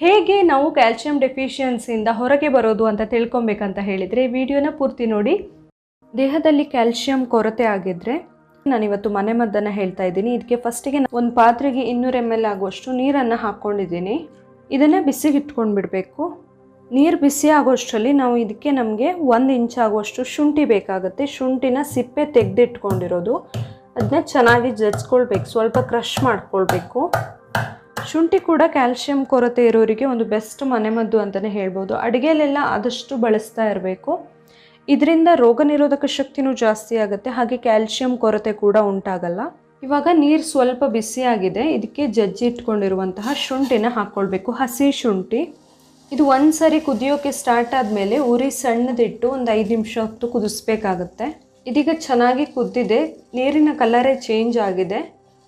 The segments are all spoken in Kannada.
ಹೇಗೆ ನಾವು ಕ್ಯಾಲ್ಸಿಯಂ ಡೆಫಿಷಿಯನ್ಸಿಯಿಂದ ಹೊರಗೆ ಬರೋದು ಅಂತ ತಿಳ್ಕೊಬೇಕಂತ ಹೇಳಿದರೆ ವಿಡಿಯೋನ ಪೂರ್ತಿ ನೋಡಿ. ದೇಹದಲ್ಲಿ ಕ್ಯಾಲ್ಸಿಯಂ ಕೊರತೆ ಆಗಿದ್ದರೆ ನಾನಿವತ್ತು ಮನೆಮದ್ದನ್ನು ಹೇಳ್ತಾ ಇದ್ದೀನಿ. ಇದಕ್ಕೆ ಫಸ್ಟಿಗೆ ಒಂದು ಪಾತ್ರೆಗೆ 200 ml ಆಗುವಷ್ಟು ನೀರನ್ನು ಹಾಕ್ಕೊಂಡಿದ್ದೀನಿ. ಇದನ್ನು ಬಿಸಿಗೆ ಇಟ್ಕೊಂಡು ಬಿಡಬೇಕು. ನೀರು ಬಿಸಿ ಆಗೋಷ್ಟರಲ್ಲಿ ನಾವು ಇದಕ್ಕೆ ನಮಗೆ 1 ಇಂಚ್ ಆಗುವಷ್ಟು ಶುಂಠಿ ಬೇಕಾಗುತ್ತೆ. ಶುಂಠಿನ ಸಿಪ್ಪೆ ತೆಗೆದಿಟ್ಕೊಂಡಿರೋದು, ಅದನ್ನ ಚೆನ್ನಾಗಿ ಜಜ್ಕೊಳ್ಬೇಕು, ಸ್ವಲ್ಪ ಕ್ರಷ್ ಮಾಡ್ಕೊಳ್ಬೇಕು. ಶುಂಠಿ ಕೂಡ ಕ್ಯಾಲ್ಸಿಯಂ ಕೊರತೆ ಇರೋರಿಗೆ ಒಂದು ಬೆಸ್ಟ್ ಮನೆಮದ್ದು ಅಂತಲೇ ಹೇಳ್ಬೋದು. ಅಡುಗೆಯಲ್ಲೆಲ್ಲ ಆದಷ್ಟು ಬಳಸ್ತಾ ಇರಬೇಕು. ಇದರಿಂದ ರೋಗ ನಿರೋಧಕ ಶಕ್ತಿನೂ ಜಾಸ್ತಿ ಆಗುತ್ತೆ, ಹಾಗೆ ಕ್ಯಾಲ್ಸಿಯಂ ಕೊರತೆ ಕೂಡ ಉಂಟಾಗಲ್ಲ. ಇವಾಗ ನೀರು ಸ್ವಲ್ಪ ಬಿಸಿಯಾಗಿದೆ. ಇದಕ್ಕೆ ಜಜ್ಜಿ ಇಟ್ಕೊಂಡಿರುವಂತಹ ಶುಂಠಿನ ಹಾಕ್ಕೊಳ್ಬೇಕು, ಹಸಿ ಶುಂಠಿ. ಇದು ಒಂದು ಸರಿ ಕುದಿಯೋಕ್ಕೆ ಸ್ಟಾರ್ಟ್ ಆದಮೇಲೆ ಉರಿ ಸಣ್ಣದಿಟ್ಟು ಒಂದು 5 ನಿಮಿಷ ಹೊತ್ತು ಕುದಿಸ್ಬೇಕಾಗತ್ತೆ. ಇದೀಗ ಚೆನ್ನಾಗಿ ಕುದ್ದಿದೆ, ನೀರಿನ ಕಲರೇ ಚೇಂಜ್ ಆಗಿದೆ.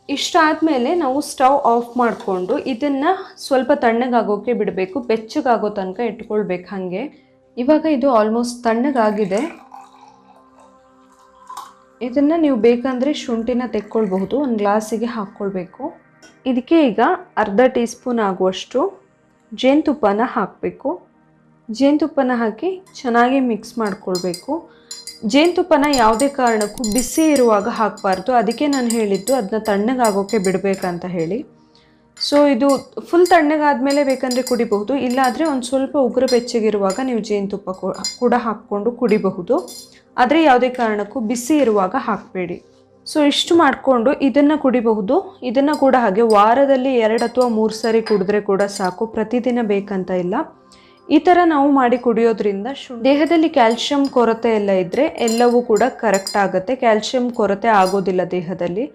ಇಷ್ಟಾದಮೇಲೆ ನಾವು ಸ್ಟವ್ ಆಫ್ ಮಾಡಿಕೊಂಡು ಇದನ್ನು ಸ್ವಲ್ಪ ತಣ್ಣಗಾಗೋಕ್ಕೆ ಬಿಡಬೇಕು. ಬೆಚ್ಚಗಾಗೋ ತನಕ ಇಟ್ಕೊಳ್ಬೇಕು ಹಾಗೆ. ಇವಾಗ ಇದು ಆಲ್ಮೋಸ್ಟ್ ತಣ್ಣಗಾಗಿದೆ. ಇದನ್ನು ನೀವು ಬೇಕಂದರೆ ಶುಂಠಿನ ತೆಕ್ಕೊಳ್ಬಹುದು. ಒಂದು ಗ್ಲಾಸಿಗೆ ಹಾಕ್ಕೊಳ್ಬೇಕು. ಇದಕ್ಕೆ ಈಗ ಅರ್ಧ ಟೀ ಸ್ಪೂನ್ ಆಗುವಷ್ಟು ಜೇನುತುಪ್ಪನ ಹಾಕಬೇಕು. ಜೇನುತುಪ್ಪನ ಹಾಕಿ ಚೆನ್ನಾಗಿ ಮಿಕ್ಸ್ ಮಾಡ್ಕೊಳ್ಬೇಕು. ಜೇನುತುಪ್ಪನ ಯಾವುದೇ ಕಾರಣಕ್ಕೂ ಬಿಸಿ ಇರುವಾಗ ಹಾಕಬಾರ್ದು. ಅದಕ್ಕೆ ನಾನು ಹೇಳಿದ್ದು ಅದನ್ನ ತಣ್ಣಗಾಗೋಕ್ಕೆ ಬಿಡಬೇಕಂತ ಹೇಳಿ. ಸೊ ಇದು ಫುಲ್ ತಣ್ಣಗಾದ್ಮೇಲೆ ಬೇಕಂದರೆ ಕುಡಿಬಹುದು, ಇಲ್ಲಾದರೆ ಒಂದು ಸ್ವಲ್ಪ ಉಗುರು ಬೆಚ್ಚಗಿರುವಾಗ ನೀವು ಜೇನುತುಪ್ಪ ಕೂಡ ಹಾಕ್ಕೊಂಡು ಕುಡಿಬಹುದು. ಆದರೆ ಯಾವುದೇ ಕಾರಣಕ್ಕೂ ಬಿಸಿ ಇರುವಾಗ ಹಾಕಬೇಡಿ. ಸೊ ಇಷ್ಟು ಮಾಡಿಕೊಂಡು ಇದನ್ನು ಕುಡಿಬಹುದು. ಇದನ್ನು ಕೂಡ ಹಾಗೆ ವಾರದಲ್ಲಿ 2 ಅಥವಾ 3 ಸರಿ ಕುಡಿದ್ರೆ ಕೂಡ ಸಾಕು, ಪ್ರತಿದಿನ ಬೇಕಂತ ಇಲ್ಲ. ಈ ಥರ ನಾವು ಮಾಡಿ ಕುಡಿಯೋದ್ರಿಂದ ದೇಹದಲ್ಲಿ ಕ್ಯಾಲ್ಸಿಯಂ ಕೊರತೆ ಎಲ್ಲ ಇದ್ದರೆ ಎಲ್ಲವೂ ಕೂಡ ಕರೆಕ್ಟ್ ಆಗುತ್ತೆ. ಕ್ಯಾಲ್ಸಿಯಂ ಕೊರತೆ ಆಗೋದಿಲ್ಲ ದೇಹದಲ್ಲಿ.